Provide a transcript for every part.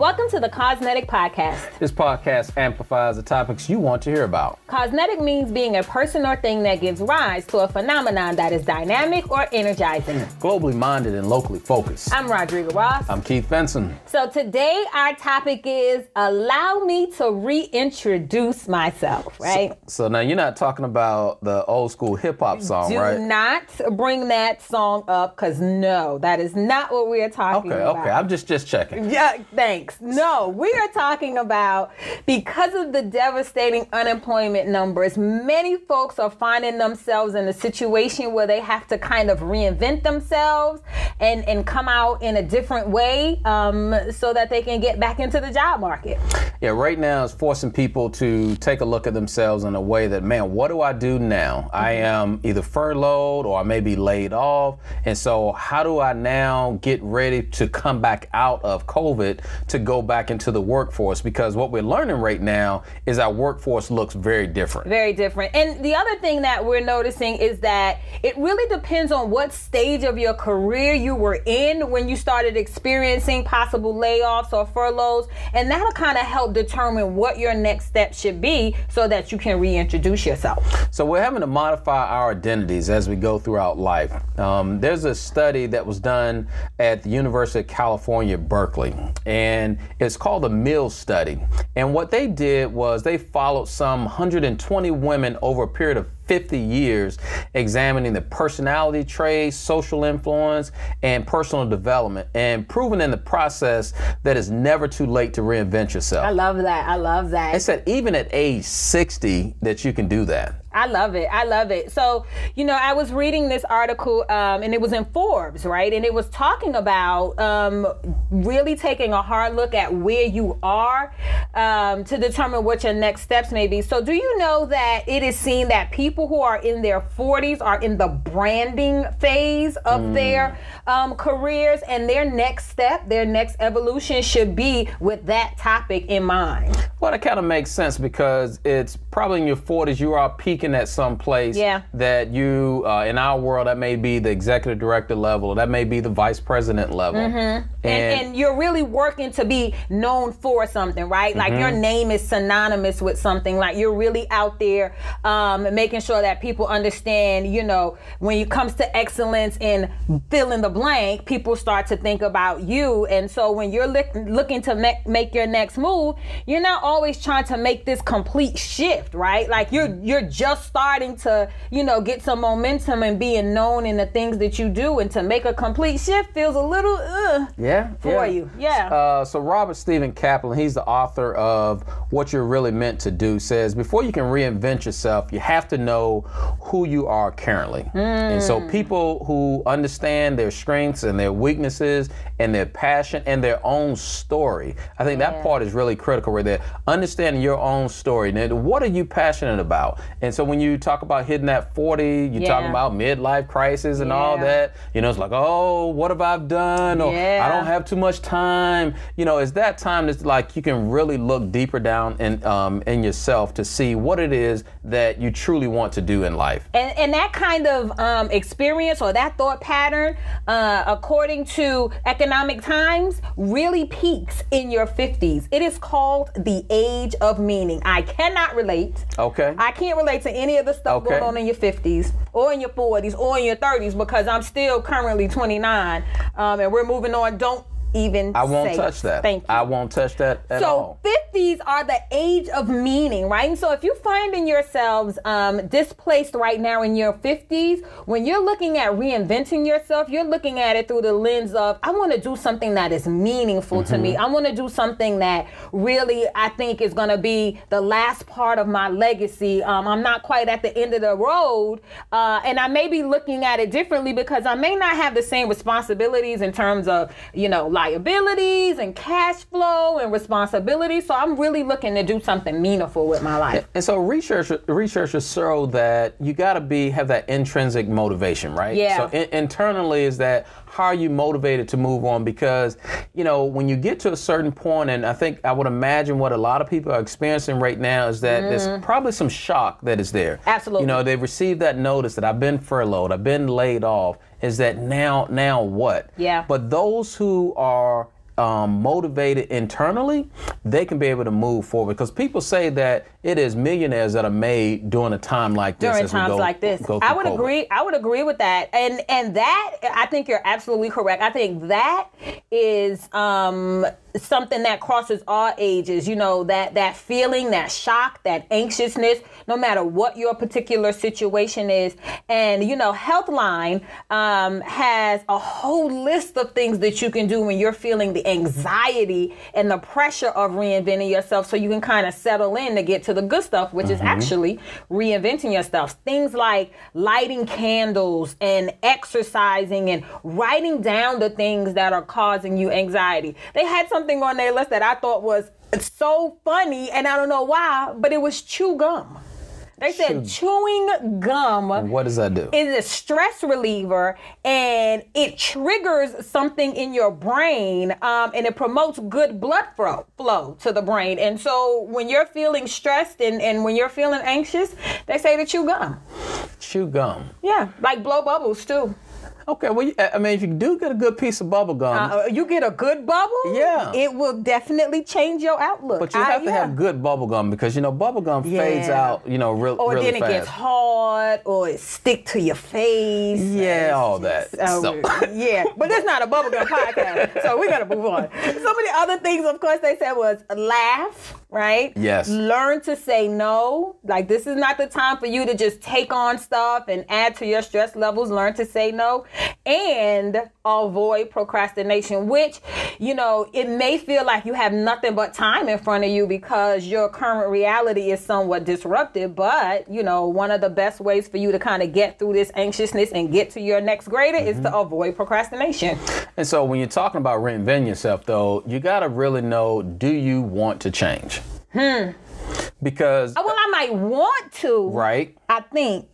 Welcome to the Cosmetic Podcast. This podcast amplifies the topics you want to hear about. Cosmetic means being a person or thing that gives rise to a phenomenon that is dynamic or energizing. Globally minded and locally focused. I'm Rodrigo Ross. I'm Keith Benson. So today our topic is allow me to reintroduce myself, right? So now you're not talking about the old school hip hop song, right? Do not bring that song up because no, that is not what we are talking about. Okay. I'm just checking. Yeah, thanks. No, we are talking about because of the devastating unemployment numbers, many folks are finding themselves in a situation where they have to kind of reinvent themselves and come out in a different way so that they can get back into the job market. Yeah, right now it's forcing people to take a look at themselves in a way that, man, what do I do now? Mm-hmm. I am either furloughed or I may be laid off. And so how do I now get ready to come back out of COVID to go back into the workforce? Because what we're learning right now is our workforce looks very different. Very different. And the other thing that we're noticing is that it really depends on what stage of your career you were in when you started experiencing possible layoffs or furloughs. And that'll kind of help determine what your next step should be so that you can reintroduce yourself. So we're having to modify our identities as we go throughout life. There's a study that was done at the University of California, Berkeley, and it's called the Mills Study. And what they did was they followed some 120 women over a period of 50 years, examining the personality traits, social influence, and personal development, and proving in the process that it's never too late to reinvent yourself. I love that. They said even at age 60 that you can do that. I love it. So, I was reading this article and it was in Forbes, right? And it was talking about really taking a hard look at where you are to determine what your next steps may be. So do you know that it is seen that people who are in their 40s are in the branding phase of their careers, and their next step, their next evolution should be with that topic in mind? Well, that kind of makes sense because it's probably in your 40s you are peaking at some place that you, in our world, that may be the executive director level, or that may be the vice president level. Mm-hmm. And you're really working to be known for something, right? Like your name is synonymous with something. Like you're really out there making sure that people understand, when it comes to excellence in fill in the blank, people start to think about you. And so when you're looking to make your next move, you're not always trying to make this complete shift, right? Like you're just starting to, get some momentum and being known in the things that you do, and to make a complete shift feels a little for you. Yeah. So Robert Stephen Kaplan, he's the author of What You're Really Meant to Do, says before you can reinvent yourself, you have to know who you are currently. And so people who understand their strengths and their weaknesses and their passion and their own story, I think that part is really critical right there. Understanding your own story. Now, what are you passionate about? And so when you talk about hitting that 40, you're talking about midlife crisis and all that, it's like, oh, what have I done? Or I don't have too much time. It's that time that's like you can really look deeper down in yourself to see what it is that you truly want to do in life. And that kind of experience or that thought pattern, according to Economic Times, really peaks in your 50s. It is called the age of meaning. I cannot relate. Okay. I can't relate to any of the stuff going on in your 50s or in your 40s or in your 30s because I'm still currently 29 and we're moving on. Don't even I won't touch that. Thank you. I won't touch that at all. So 50s are the age of meaning, right? And so if you're finding yourselves displaced right now in your 50s, when you're looking at reinventing yourself, you're looking at it through the lens of, I want to do something that is meaningful to me. I want to do something that really I think is going to be the last part of my legacy. I'm not quite at the end of the road. And I may be looking at it differently because I may not have the same responsibilities in terms of, liabilities and cash flow and responsibilities. So I'm really looking to do something meaningful with my life. And so researchers show that you got to have that intrinsic motivation, right? Yeah. So internally is that how are you motivated to move on? Because, when you get to a certain point, and I would imagine what a lot of people are experiencing right now is that there's probably some shock that is there. Absolutely. They've received that notice that I've been furloughed, I've been laid off. Is that now what? Yeah. But those who are motivated internally, they can be able to move forward. Because people say that it is millionaires that are made during a time like this. During times like this, I would agree. I would agree with that, and that I think you're absolutely correct. I think that is something that crosses all ages. You know, that feeling, that shock, that anxiousness, no matter what your particular situation is. And you know, Healthline has a whole list of things that you can do when you're feeling the anxiety and the pressure of reinventing yourself, so you can kind of settle in to get to the good stuff, which is actually reinventing yourself. Things like lighting candles and exercising and writing down the things that are causing you anxiety. They had something on their list that I thought was so funny, and I don't know why, but it was chew gum. They said chewing gum. And what does that do? Is a stress reliever, and it triggers something in your brain, and it promotes good blood flow to the brain. And so when you're feeling stressed and when you're feeling anxious, they say to chew gum. Chew gum. Yeah, like blow bubbles too. Okay, well, I mean, if you do get a good piece of bubble gum, you get a good bubble, yeah, it will definitely change your outlook. But you have to have good bubble gum, because you know bubble gum fades out, you know, really fast. Or then it gets hard, or it stick to your face. Yeah, all that. Yeah, but it's not a bubble gum podcast, so we gotta move on. Some of the other things, of course, they said was laugh. Right? Yes. Learn to say no. Like, this is not the time for you to just take on stuff and add to your stress levels. Learn to say no. And avoid procrastination, which, you know, it may feel like you have nothing but time in front of you because your current reality is somewhat disruptive. But, you know, one of the best ways for you to kind of get through this anxiousness and get to your next grader is to avoid procrastination. And so when you're talking about reinventing yourself, though, you got to really know, do you want to change? Because well, I might want to. Right. I think.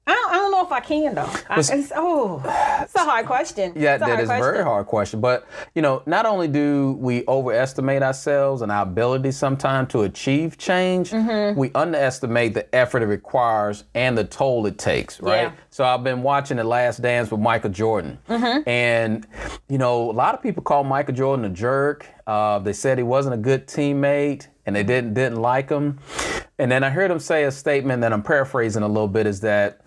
I don't know if I can, though. It's a hard question. Yeah, that is a very hard question. But, you know, not only do we overestimate ourselves and our ability sometimes to achieve change, we underestimate the effort it requires and the toll it takes, right? Yeah. So I've been watching The Last Dance with Michael Jordan. And, you know, a lot of people call Michael Jordan a jerk. They said he wasn't a good teammate, and they didn't like him. And then I heard him say a statement that I'm paraphrasing a little bit, is that,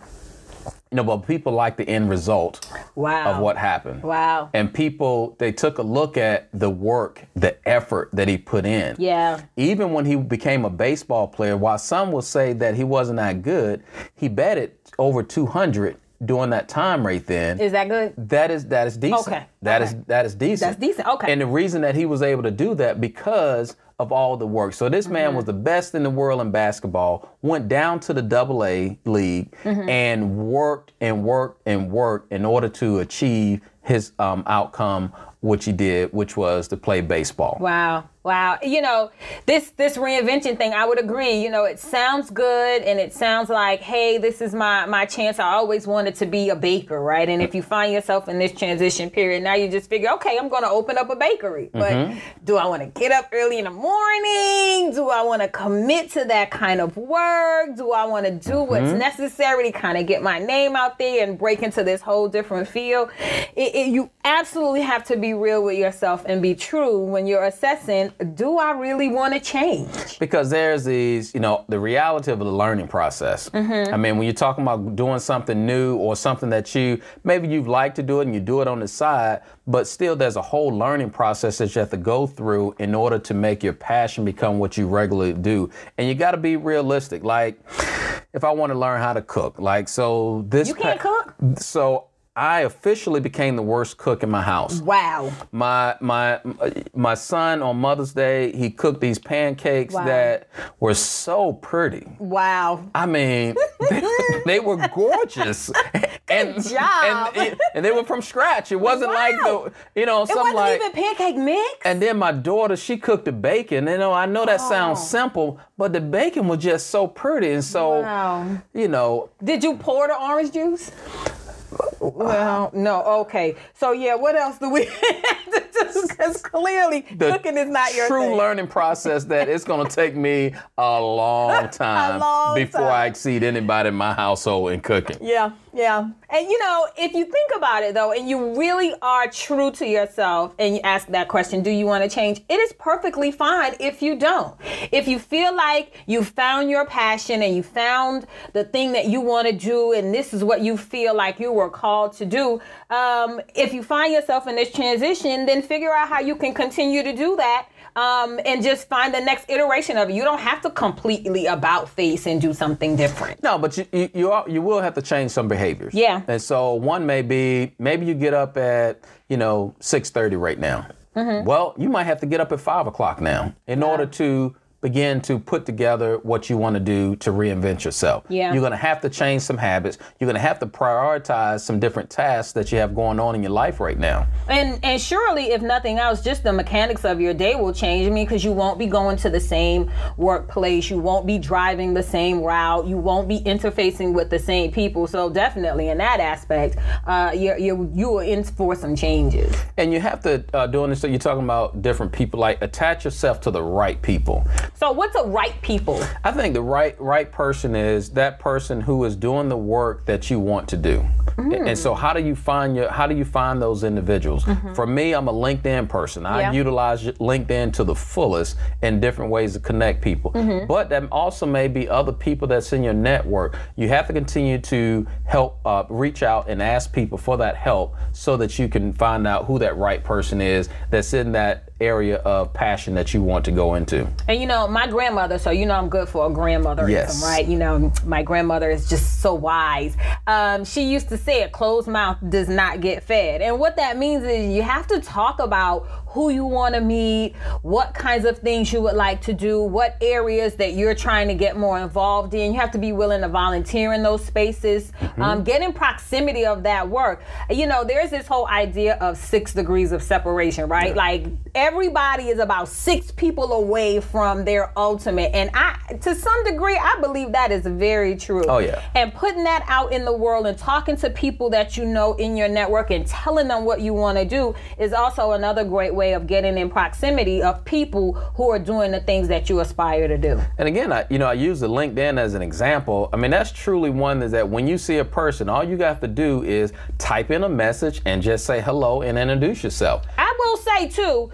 you know, but people like the end result of what happened. Wow. And people, they took a look at the work, the effort that he put in. Yeah. Even when he became a baseball player, while some will say that he wasn't that good, he batted over 200 during that time right then. Is that good? That is decent. Okay. That is decent. That's decent. Okay. And the reason that he was able to do that, because of all the work. So this man was the best in the world in basketball, went down to the AA league and worked and worked and worked in order to achieve his outcome, which he did, which was to play baseball. Wow. Wow. You know, this reinvention thing, I would agree. You know, it sounds good, and it sounds like, hey, this is my chance. I always wanted to be a baker, right? And if you find yourself in this transition period, now you just figure, okay, I'm going to open up a bakery. But do I want to get up early in the morning? Do I want to commit to that kind of work? Do I want to do what's necessary to kind of get my name out there and break into this whole different field? You absolutely have to be real with yourself and be true when you're assessing, do I really want to change? Because there's these, you know, the reality of the learning process. I mean, when you're talking about doing something new or something that maybe you've liked to do it and you do it on the side, but still there's a whole learning process that you have to go through in order to make your passion become what you regularly do. And you got to be realistic. Like, if I want to learn how to cook, like, so this... You can't cook? So I officially became the worst cook in my house. Wow. My son on Mother's Day, he cooked these pancakes that were so pretty. Wow. I mean, they were gorgeous. Good job. And they were from scratch. It wasn't like it wasn't even pancake mix. And then my daughter, she cooked the bacon. You know, I know that sounds simple, but the bacon was just so pretty. And so, you know. Did you pour the orange juice? Well, no, okay. So yeah, what else do we have to do? Because clearly cooking is not your true thing. learning process that it's going to take me a long time before I exceed anybody in my household in cooking. Yeah. And if you think about it though, and you really are true to yourself and you ask that question, do you want to change? It is perfectly fine if you don't. If you feel like you found your passion and you found the thing that you want to do and this is what you feel like you were called to do, if you find yourself in this transition, then figure out how you can continue to do that. And just find the next iteration of it. You don't have to completely about face and do something different. No, but you will have to change some behaviors. Yeah. And so one may be, maybe you get up at 6:30 right now. Mm-hmm. Well, you might have to get up at 5 o'clock now in order to begin to put together what you want to do to reinvent yourself. Yeah. You're going to have to change some habits. You're going to have to prioritize some different tasks that you have going on in your life right now. And surely, if nothing else, just the mechanics of your day will change. I mean, because you won't be going to the same workplace. You won't be driving the same route. You won't be interfacing with the same people. So definitely in that aspect, you are in for some changes. And you have to, doing this, so you're talking about different people, like attach yourself to the right people. So what's a right people? I think the right person is that person who is doing the work that you want to do. Mm-hmm. And so how do you find those individuals? Mm-hmm. For me, I'm a LinkedIn person. I utilize LinkedIn to the fullest in different ways to connect people. Mm-hmm. But there also may be other people that's in your network. You have to continue to help reach out and ask people for that help so that you can find out who that right person is that's in that area of passion that you want to go into. And my grandmother, so I'm good for a grandmotherism, yes. Right? My grandmother is just so wise. She used to say a closed mouth does not get fed. And what that means is you have to talk about who you want to meet, what kinds of things you would like to do, what areas that you're trying to get more involved in. You have to be willing to volunteer in those spaces, get in proximity of that work. There's this whole idea of 6 degrees of separation, right? Yeah. Like everybody is about 6 people away from their ultimate. And to some degree, I believe that is very true. Oh, yeah. And putting that out in the world and talking to people that you know in your network and telling them what you want to do is also another great way of getting in proximity of people who are doing the things that you aspire to do. And again, I use the LinkedIn as an example. I mean, that's truly one that when you see a person, all you have to do is type in a message and just say hello and introduce yourself. I will say too,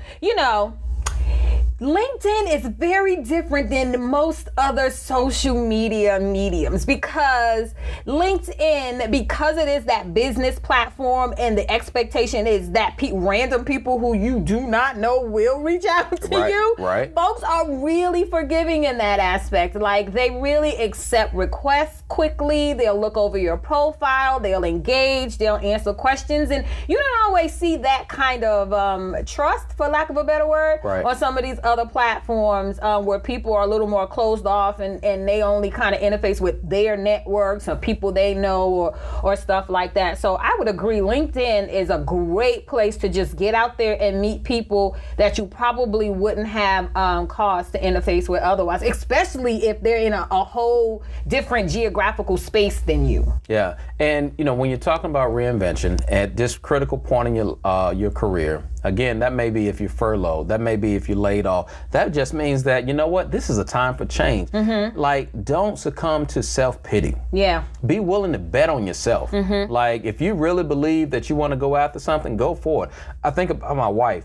LinkedIn is very different than most other social media mediums because LinkedIn, because it is that business platform and the expectation is that random people who you do not know will reach out to you. Right. Folks are really forgiving in that aspect. Like they really accept requests quickly. They'll look over your profile. They'll engage. They'll answer questions. And you don't always see that kind of trust, for lack of a better word, on some of these other platforms where people are a little more closed off and they only kind of interface with their networks or people they know or stuff like that. So I would agree LinkedIn is a great place to just get out there and meet people that you probably wouldn't have cause to interface with otherwise, especially if they're in a whole different geographical space than you. Yeah, and when you're talking about reinvention at this critical point in your career, again, that may be if you're furloughed, that may be if you're laid off. That just means that, this is a time for change. Mm-hmm. Like, don't succumb to self-pity. Yeah. Be willing to bet on yourself. Mm-hmm. Like, if you really believe that you want to go after something, go for it. I think about my wife.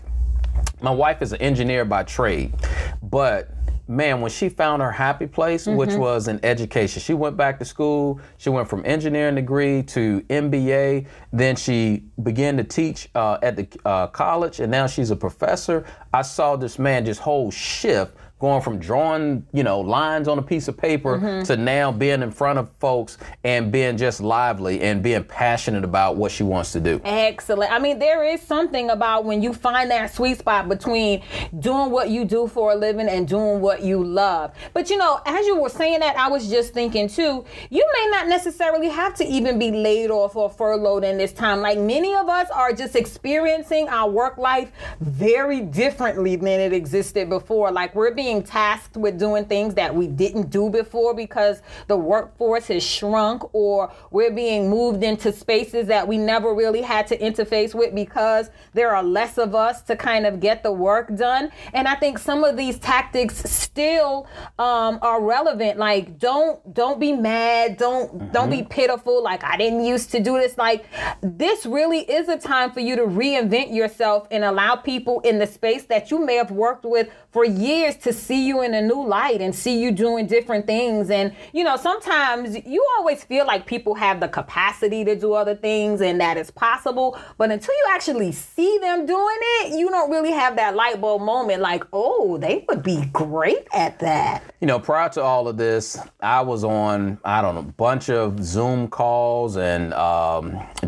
My wife is an engineer by trade, but man, when she found her happy place, which was in education, she went back to school. She went from engineering degree to MBA. Then she began to teach at the college, and now she's a professor. I saw this whole shift going from drawing, lines on a piece of paper to now being in front of folks and being just lively and being passionate about what she wants to do. Excellent. I mean, there is something about when you find that sweet spot between doing what you do for a living and doing what you love. But, as you were saying that, I was just thinking too, you may not necessarily have to even be laid off or furloughed in this time. Like many of us are just experiencing our work life very differently than it existed before. Like we're being being tasked with doing things that we didn't do before because the workforce has shrunk, or we're being moved into spaces that we never really had to interface with because there are less of us to kind of get the work done. And I think some of these tactics still are relevant. Like, don't be mad. Don't be pitiful. Like, I didn't used to do this. Like, this really is a time for you to reinvent yourself and allow people in the space that you may have worked with for years to see you in a new light and see you doing different things. And, you know, sometimes you always feel like people have the capacity to do other things and that it's possible. But until you actually see them doing it, you don't really have that light bulb moment like, oh, they would be great at that. You know, prior to all of this, I was on, I don't know, a bunch of Zoom calls and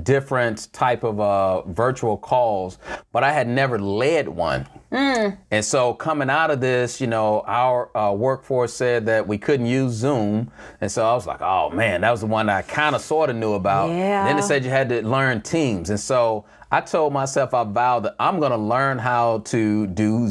different type of virtual calls, but I had never led one. And so coming out of this, you know, our workforce said that we couldn't use Zoom. And so I was like, oh man, that was the one I kind of sort of knew about. Yeah. Then they said you had to learn Teams. And so I told myself, I vowed that I'm going to learn how to do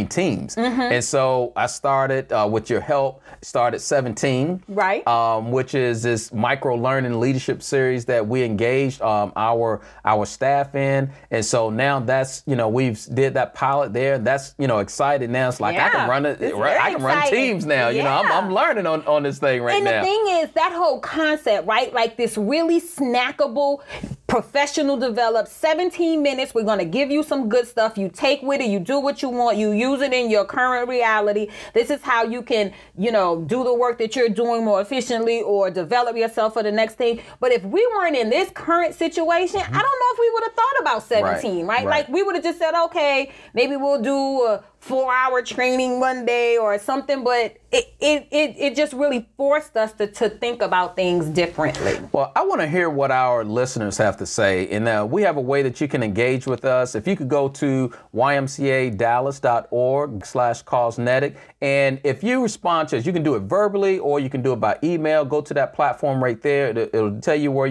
Teams. And so I started, with your help, started 17. Right. Which is this micro learning leadership series that we engaged our staff in. And so now that's, you know, we've did that pilot there. That's, you know, excited now. It's like I can run it. I can run Teams now. You know, I'm learning on this thing right now. And the thing is, that whole concept, right? Like this really snackable, professional developed 17 minutes. We're going to give you some good stuff. You take with it. You do what you want. You use it in your current reality. This is how you can, you know, do the work that you're doing more efficiently or develop yourself for the next thing. But if we weren't in this current situation, I don't know if we would have thought about 17, right? Like we would have just said, okay, maybe we'll do a 4-hour training one day or something, but it just really forced us to think about things differently. Well, I want to hear what our listeners have to say. And we have a way that you can engage with us. If you could go to ymcadallas.org/cosnetic. And if you respond to us, you can do it verbally or you can do it by email. Go to that platform right there. It'll tell you where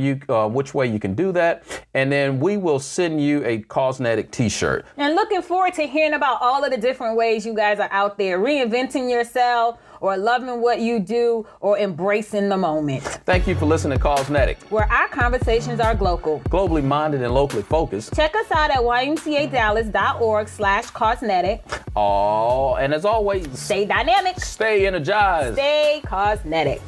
which way you can do that. And then we will send you a Cosnetic t-shirt. And looking forward to hearing about all of the different ways you guys are out there reinventing yourself or loving what you do or embracing the moment. Thank you for listening to Cosnetic, where our conversations are global, globally minded and locally focused. Check us out at ymcadallas.org/Cosnetic. Oh, and as always, stay dynamic, stay energized, stay Cosnetic.